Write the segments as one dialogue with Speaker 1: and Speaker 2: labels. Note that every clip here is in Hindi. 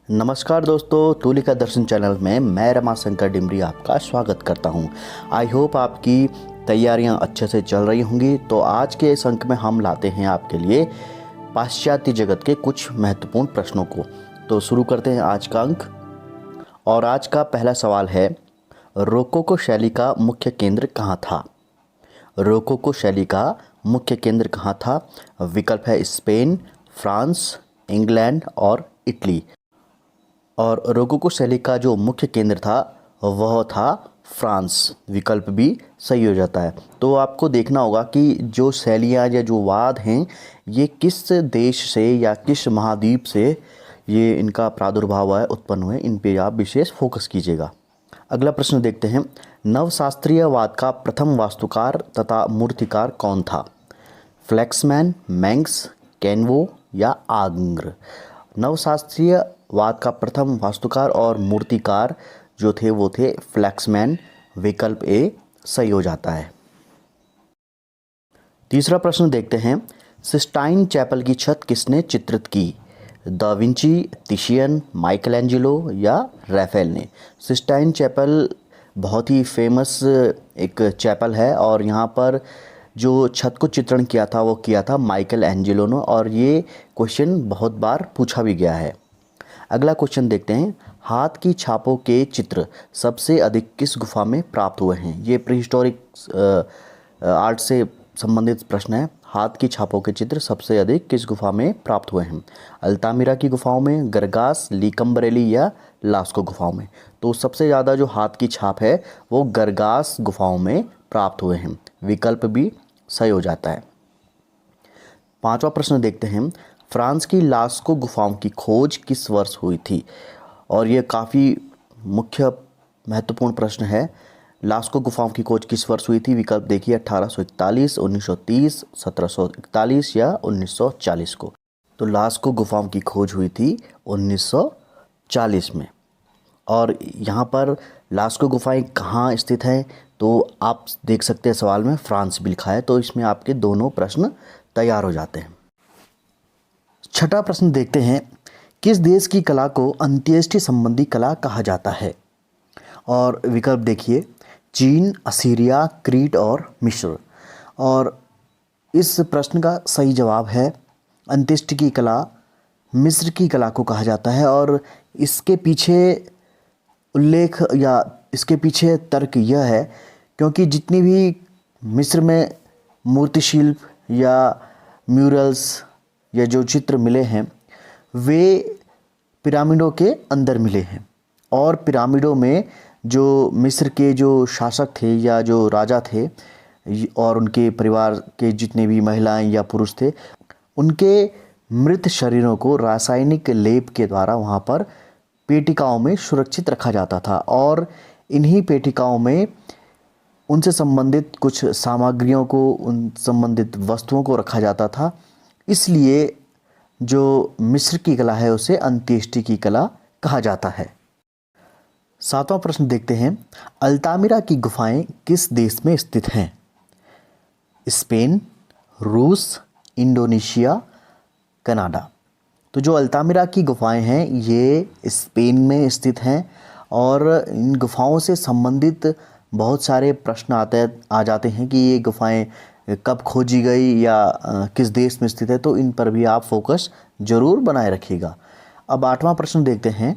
Speaker 1: नमस्कार दोस्तों, तुलिका दर्शन चैनल में मैं रमाशंकर डिमरी आपका स्वागत करता हूं। आई होप आपकी तैयारियां अच्छे से चल रही होंगी। तो आज के इस अंक में हम लाते हैं आपके लिए पाश्चात्य जगत के कुछ महत्वपूर्ण प्रश्नों को। तो शुरू करते हैं आज का अंक। और आज का पहला सवाल है, रोकोको शैली का मुख्य केंद्र कहाँ था? रोकोको शैली का मुख्य केंद्र कहाँ था? विकल्प है स्पेन, फ्रांस, इंग्लैंड और इटली। और रोकोको शैली का जो मुख्य केंद्र था वह था फ्रांस। विकल्प भी सही हो जाता है। तो आपको देखना होगा कि जो शैलियाँ या जो वाद हैं ये किस देश से या किस महाद्वीप से ये इनका प्रादुर्भाव है, उत्पन्न हुए, इन पे आप विशेष फोकस कीजिएगा। अगला प्रश्न देखते हैं, नवशास्त्रीयवाद का प्रथम वास्तुकार तथा मूर्तिकार कौन था? फ्लेक्समैन, मैंक्स, कैनवो या आंग्र। नवशास्त्रीयवाद का प्रथम वास्तुकार और मूर्तिकार जो थे वो थे फ्लेक्समैन। विकल्प ए सही हो जाता है। तीसरा प्रश्न देखते हैं, सिस्टाइन चैपल की छत किसने चित्रित की? दा विंची, तिशियन, माइकलएंजेलो या रैफेल ने। सिस्टाइन चैपल बहुत ही फेमस एक चैपल है और यहाँ पर जो छत को चित्रण किया था वो किया था माइकलएंजेलो ने, और ये क्वेश्चन बहुत बार पूछा भी गया है। अगला क्वेश्चन देखते हैं, हाथ की छापों के चित्र सबसे अधिक किस गुफा में प्राप्त हुए हैं? ये प्रीहिस्टोरिक आर्ट से संबंधित प्रश्न है। हाथ की छापों के चित्र सबसे अधिक किस गुफा में प्राप्त हुए हैं? अल्तामिरा की गुफाओं में, गरगास, लीकम्बरेली या लास्को गुफाओं में। तो सबसे ज़्यादा जो हाथ की छाप है वो गरगास गुफाओं में प्राप्त हुए हैं। विकल्प भी सही हो जाता है। पांचवा प्रश्न देखते हैं, फ्रांस की लास्को गुफाओं की खोज किस वर्ष हुई थी? और ये काफ़ी मुख्य महत्वपूर्ण प्रश्न है। लास्को गुफाओं की खोज किस वर्ष हुई थी? विकल्प देखिए, 1841, 1930, 1741 या 1940 को। तो लास्को गुफाओं की खोज हुई थी 1940 में। और यहाँ पर लास्को गुफाएं कहाँ स्थित हैं तो आप देख सकते हैं सवाल में फ्रांस भी लिखा है, तो इसमें आपके दोनों प्रश्न तैयार हो जाते हैं। छठा प्रश्न देखते हैं, किस देश की कला को अंत्येष्टि संबंधी कला कहा जाता है? और विकल्प देखिए, चीन, असीरिया, क्रीट और मिस्र। और इस प्रश्न का सही जवाब है अंत्येष्टि की कला मिस्र की कला को कहा जाता है। और इसके पीछे उल्लेख या इसके पीछे तर्क यह है क्योंकि जितनी भी मिस्र में मूर्ति शिल्प या म्यूरल्स या जो चित्र मिले हैं वे पिरामिडों के अंदर मिले हैं। और पिरामिडों में जो मिस्र के जो शासक थे या जो राजा थे और उनके परिवार के जितने भी महिलाएं या पुरुष थे, उनके मृत शरीरों को रासायनिक लेप के द्वारा वहाँ पर पेटिकाओं में सुरक्षित रखा जाता था। और इन्हीं पेटिकाओं में उनसे संबंधित कुछ सामग्रियों को, उन संबंधित वस्तुओं को रखा जाता था। इसलिए जो मिस्र की कला है उसे अंत्येष्टि की कला कहा जाता है। सातवां प्रश्न देखते हैं, अल्तामिरा की गुफाएं किस देश में स्थित हैं? स्पेन, रूस, इंडोनेशिया, कनाडा। तो जो अल्तामिरा की गुफाएं हैं ये स्पेन में स्थित हैं और इन गुफाओं से संबंधित बहुत सारे प्रश्न आ जाते हैं कि ये गुफाएं कब खोजी गई या किस देश में स्थित है, तो इन पर भी आप फोकस जरूर बनाए रखिएगा। अब आठवां प्रश्न देखते हैं,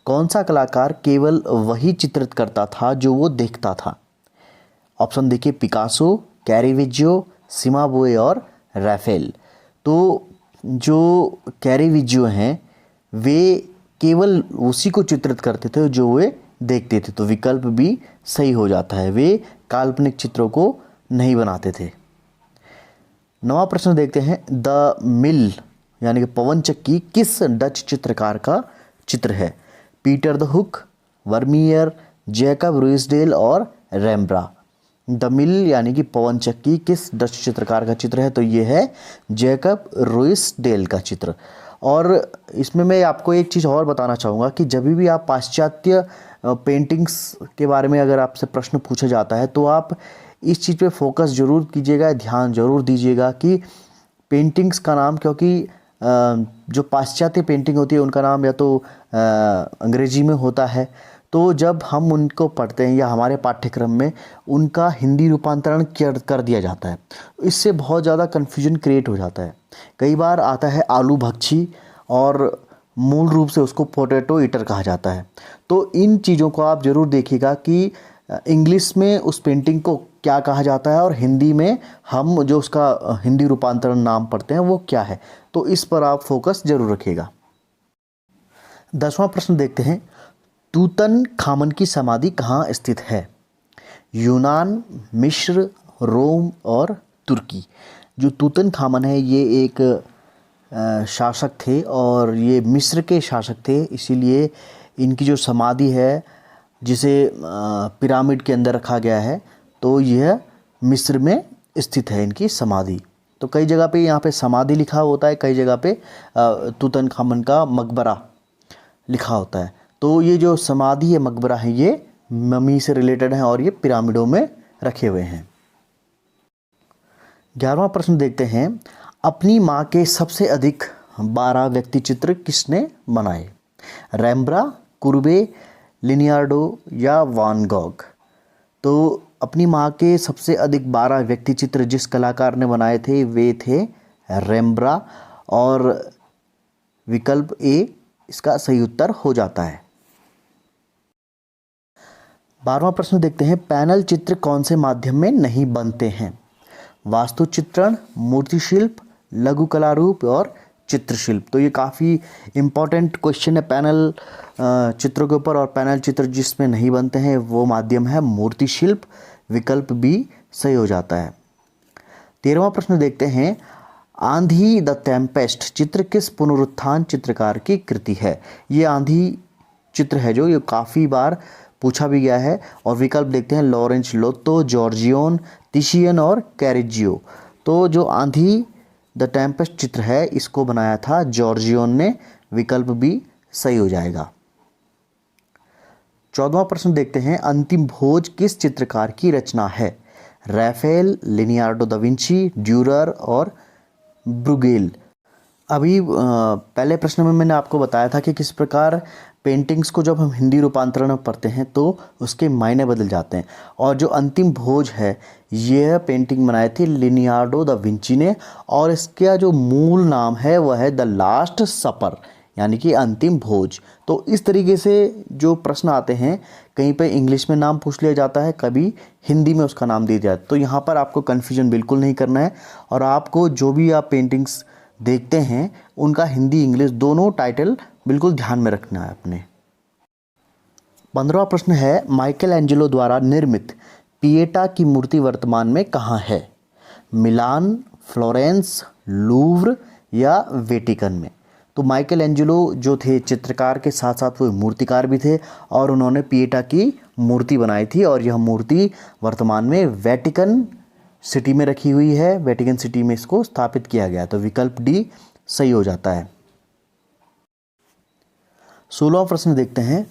Speaker 1: कौन सा कलाकार केवल वही चित्रित करता था जो वो देखता था? ऑप्शन देखिए, पिकासो, कैरेविजियो, सिमाबुए और रैफेल। तो जो कैरेविजियो हैं वे केवल उसी को चित्रित करते थे जो वे देखते थे। तो विकल्प भी सही हो जाता है, वे काल्पनिक चित्रों को नहीं बनाते थे। नवा प्रश्न देखते हैं, द मिल यानी कि पवन चक्की किस डच चित्रकार का चित्र है? पीटर द हुक, वर्मीयर, जैकब रुइसडेल और रेम्ब्रा। द मिल यानी कि पवन चक्की किस डच चित्रकार का चित्र है? तो ये है जैकब रुइसडेल का चित्र। और इसमें मैं आपको एक चीज़ और बताना चाहूँगा कि जब भी आप पाश्चात्य पेंटिंग्स के बारे में अगर आपसे प्रश्न पूछा जाता है तो आप इस चीज़ पे फोकस ज़रूर कीजिएगा, ध्यान ज़रूर दीजिएगा कि पेंटिंग्स का नाम, क्योंकि जो पाश्चात्य पेंटिंग होती है उनका नाम या तो अंग्रेजी में होता है, तो जब हम उनको पढ़ते हैं या हमारे पाठ्यक्रम में उनका हिंदी रूपांतरण कर दिया जाता है, इससे बहुत ज़्यादा कन्फ्यूजन क्रिएट हो जाता है। कई बार आता है आलू भक्षी और मूल रूप से उसको पोटैटो ईटर कहा जाता है। तो इन चीज़ों को आप ज़रूर देखिएगा कि इंग्लिश में उस पेंटिंग को क्या कहा जाता है और हिंदी में हम जो उसका हिंदी रूपांतरण नाम पढ़ते हैं वो क्या है, तो इस पर आप फोकस जरूर रखिएगा। 10वां प्रश्न देखते हैं, तूतनखामन की समाधि कहाँ स्थित है? यूनान, मिस्र, रोम और तुर्की। जो तूतनखामन है ये एक शासक थे और ये मिस्र के शासक थे, इसीलिए इनकी जो समाधि है जिसे पिरामिड के अंदर रखा गया है, तो यह मिस्र में स्थित है इनकी समाधि। तो कई जगह पे यहाँ पे समाधि लिखा होता है, कई जगह पे तूतनखामन का मकबरा लिखा होता है। तो ये जो समाधि है, मकबरा है, ये मम्मी से रिलेटेड है और ये पिरामिडों में रखे हुए हैं। 11वां प्रश्न देखते हैं, अपनी माँ के सबसे अधिक 12 व्यक्ति चित्र किसने बनाए? रैम्ब्रा, कुर्बे, लिनियार्डो या वान गॉग। तो अपनी माँ के सबसे अधिक 12 व्यक्ति चित्र जिस कलाकार ने बनाए थे वे थे रैम्ब्रा, और विकल्प ए इसका सही उत्तर हो जाता है। 12वां प्रश्न देखते हैं, पैनल चित्र कौन से माध्यम में नहीं बनते हैं? वास्तु चित्रण, मूर्ति शिल्प, लघु कलारूप और चित्रशिल्प। तो ये काफ़ी इम्पॉर्टेंट क्वेश्चन है पैनल चित्रों के ऊपर, और पैनल चित्र जिसमें नहीं बनते हैं वो माध्यम है मूर्ति शिल्प, विकल्प बी सही हो जाता है। 13वां प्रश्न देखते हैं, आंधी द टेम्पेस्ट चित्र किस पुनरुत्थान चित्रकार की कृति है? ये आंधी चित्र है जो ये काफ़ी बार पूछा भी गया है, और विकल्प देखते हैं लॉरेंस लोतो, जॉर्जियोन, तिशियन और कैरेजियो। तो जो आंधी द टेम्पेस्ट चित्र है इसको बनाया था जॉर्जियोन ने, विकल्प भी सही हो जाएगा। 14वां प्रश्न देखते हैं, अंतिम भोज किस चित्रकार की रचना है? रैफेल, लिनियार्डो दा विंची, ड्यूरर और ब्रुगेल। अभी पहले प्रश्न में मैंने आपको बताया था कि किस प्रकार पेंटिंग्स को जब हम हिंदी रूपांतरण में पढ़ते हैं तो उसके मायने बदल जाते हैं, और जो अंतिम भोज है यह पेंटिंग बनाई थी लिनियार्डो दा विंची ने, और इसका जो मूल नाम है वह है द लास्ट सपर, यानी कि अंतिम भोज। तो इस तरीके से जो प्रश्न आते हैं, कहीं पे इंग्लिश में नाम पूछ लिया जाता है, कभी हिंदी में उसका नाम दिया जाता है। तो यहाँ पर आपको कन्फ्यूजन बिल्कुल नहीं करना है, और आपको जो भी आप पेंटिंग्स देखते हैं उनका हिंदी इंग्लिश दोनों टाइटल बिल्कुल ध्यान में रखना है अपने। 15वां प्रश्न है, माइकल एंजेलो द्वारा निर्मित पिएटा की मूर्ति वर्तमान में कहाँ है? मिलान, फ्लोरेंस, लूव्र या वेटिकन में। तो माइकल एंजेलो जो थे चित्रकार के साथ साथ वो मूर्तिकार भी थे, और उन्होंने पिएटा की मूर्ति बनाई थी, और यह मूर्ति वर्तमान में वेटिकन सिटी में रखी हुई है। वेटिकन सिटी में इसको स्थापित किया गया, तो विकल्प डी सही हो जाता है। 16वां प्रश्न देखते हैं,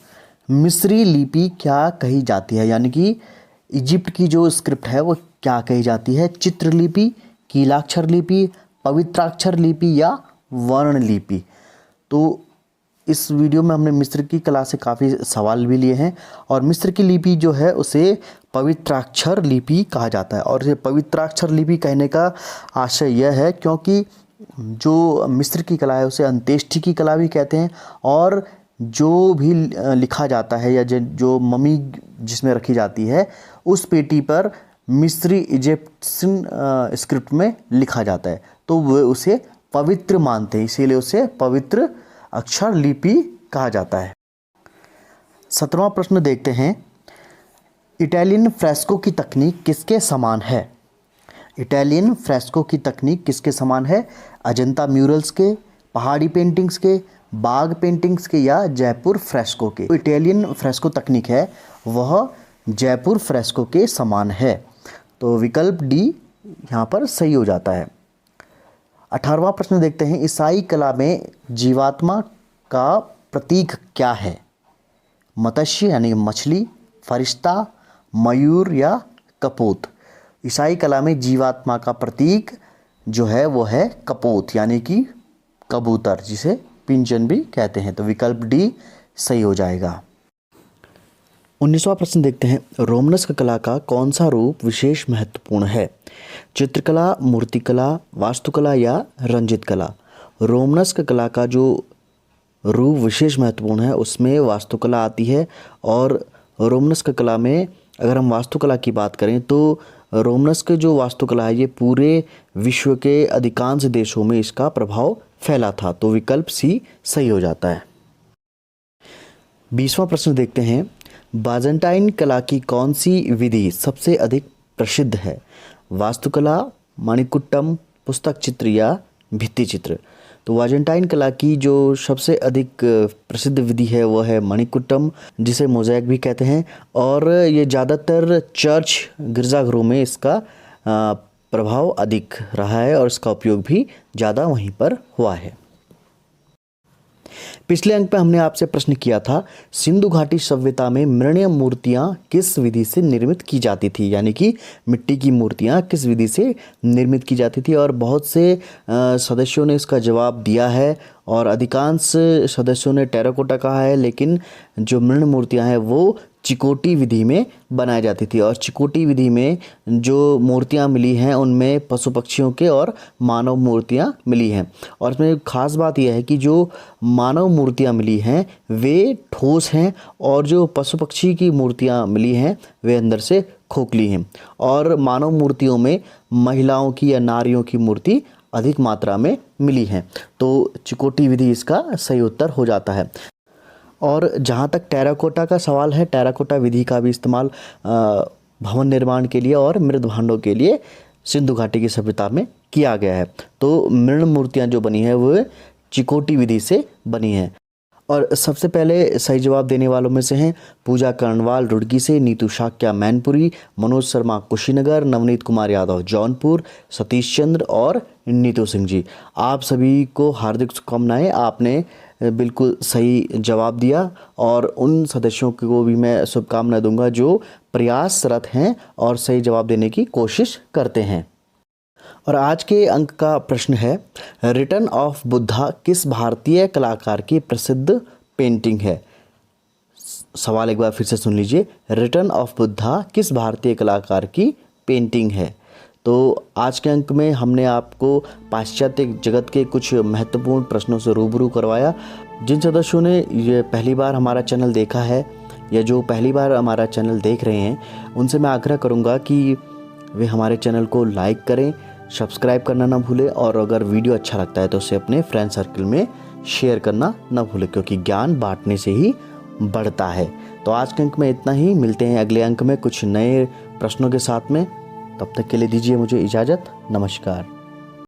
Speaker 1: मिस्री लिपि क्या कही जाती है? यानी कि इजिप्ट की जो स्क्रिप्ट है वो क्या कही जाती है? चित्रलिपि, कीलाक्षर लिपि, पवित्राक्षर लिपि या वर्ण लिपि। तो इस वीडियो में हमने मिस्र की कला से काफ़ी सवाल भी लिए हैं, और मिस्र की लिपि जो है उसे पवित्राक्षर लिपि कहा जाता है। और ये पवित्राक्षर लिपि कहने का आशय यह है क्योंकि जो मिस्र की कला है उसे अंत्येष्टि की कला भी कहते हैं, और जो भी लिखा जाता है या जो मम्मी जिसमें रखी जाती है उस पेटी पर मिस्री इजिप्शियन स्क्रिप्ट में लिखा जाता है, तो वे उसे पवित्र मानते हैं, इसीलिए उसे पवित्र अक्षर लिपि कहा जाता है। 17वां प्रश्न देखते हैं, इटालियन फ्रेस्को की तकनीक किसके समान है? इटालियन फ्रेस्को की तकनीक किसके समान है? अजंता म्यूरल्स के, पहाड़ी पेंटिंग्स के, बाग पेंटिंग्स के या जयपुर फ्रेस्को के। तो इटालियन फ्रेस्को तकनीक है वह जयपुर फ्रेस्को के समान है, तो विकल्प डी यहाँ पर सही हो जाता है। 18वां प्रश्न देखते हैं, ईसाई कला में जीवात्मा का प्रतीक क्या है? मत्स्य यानी मछली, फरिश्ता, मयूर या कपोत। ईसाई कला में जीवात्मा का प्रतीक जो है वो है कपोत, यानी कि कबूतर, जिसे पिंजन भी कहते हैं। तो विकल्प डी सही हो जाएगा। 19वां प्रश्न देखते हैं, रोमनस्क कला का कौन सा रूप विशेष महत्वपूर्ण है? चित्रकला, मूर्तिकला, वास्तुकला या रंजित कला? रोमनस्क कला का जो रूप विशेष महत्वपूर्ण है उसमें वास्तुकला आती है। और रोमनस्क कला में अगर हम वास्तुकला की बात करें तो रोमनस्क जो वास्तुकला है ये पूरे विश्व के अधिकांश देशों में इसका प्रभाव फैला था। तो विकल्प सी सही हो जाता है। 20वां प्रश्न देखते हैं, बाजेंटाइन कला की कौन सी विधि सबसे अधिक प्रसिद्ध है? वास्तुकला, मणिकुट्टम, पुस्तक चित्र या भित्ति चित्र? तो बाजेंटाइन कला की जो सबसे अधिक प्रसिद्ध विधि है वह है मणिकुट्टम, जिसे मोज़ैक भी कहते हैं। और ये ज़्यादातर चर्च, गिरजाघरों में इसका प्रभाव अधिक रहा है और इसका उपयोग भी ज़्यादा वहीं पर हुआ है। पिछले अंक में हमने आपसे प्रश्न किया था, सिंधु घाटी सभ्यता में मृण्मय मूर्तियां किस विधि से निर्मित की जाती थी, यानी कि मिट्टी की मूर्तियां किस विधि से निर्मित की जाती थी। और बहुत से सदस्यों ने इसका जवाब दिया है और अधिकांश सदस्यों ने टेराकोटा कहा है, लेकिन जो मृण्मय मूर्तियां हैं वो चिकोटी विधि में बनाई जाती थी। और चिकोटी विधि में जो मूर्तियां मिली हैं उनमें पशु पक्षियों के और मानव मूर्तियां मिली हैं। और इसमें खास बात यह है कि जो मानव मूर्तियां मिली हैं वे ठोस हैं और जो पशु पक्षी की मूर्तियां मिली हैं वे अंदर से खोखली हैं। और मानव मूर्तियों में महिलाओं की या नारियों की मूर्ति अधिक मात्रा में मिली हैं। तो चिकोटी विधि इसका सही उत्तर हो जाता है। और जहाँ तक टेराकोटा का सवाल है, टेराकोटा विधि का भी इस्तेमाल भवन निर्माण के लिए और मृत भांडों के लिए सिंधु घाटी की सभ्यता में किया गया है। तो मृण्मय मूर्तियाँ जो बनी हैं वो चिकोटी विधि से बनी हैं। और सबसे पहले सही जवाब देने वालों में से हैं पूजा कर्णवाल रुड़की से, नीतू शाक्या मैनपुरी, मनोज शर्मा कुशीनगर, नवनीत कुमार यादव जौनपुर, सतीश चंद्र और नीतू सिंह जी। आप सभी को हार्दिक शुभकामनाएं, आपने बिल्कुल सही जवाब दिया। और उन सदस्यों को भी मैं शुभकामनाएं दूंगा जो प्रयासरत हैं और सही जवाब देने की कोशिश करते हैं। और आज के अंक का प्रश्न है, रिटर्न ऑफ बुद्धा किस भारतीय कलाकार की प्रसिद्ध पेंटिंग है? सवाल एक बार फिर से सुन लीजिए, रिटर्न ऑफ बुद्धा किस भारतीय कलाकार की पेंटिंग है? तो आज के अंक में हमने आपको पाश्चात्य जगत के कुछ महत्वपूर्ण प्रश्नों से रूबरू करवाया। जिन सदस्यों ने ये पहली बार हमारा चैनल देखा है या जो पहली बार हमारा चैनल देख रहे हैं उनसे मैं आग्रह करूंगा कि वे हमारे चैनल को लाइक करें, सब्सक्राइब करना ना भूलें और अगर वीडियो अच्छा लगता है तो उसे अपने फ्रेंड सर्कल में शेयर करना ना भूलें, क्योंकि ज्ञान बांटने से ही बढ़ता है। तो आज के अंक में इतना ही, मिलते हैं अगले अंक में कुछ नए प्रश्नों के साथ में। तब तक के लिए दीजिए मुझे इजाज़त। नमस्कार।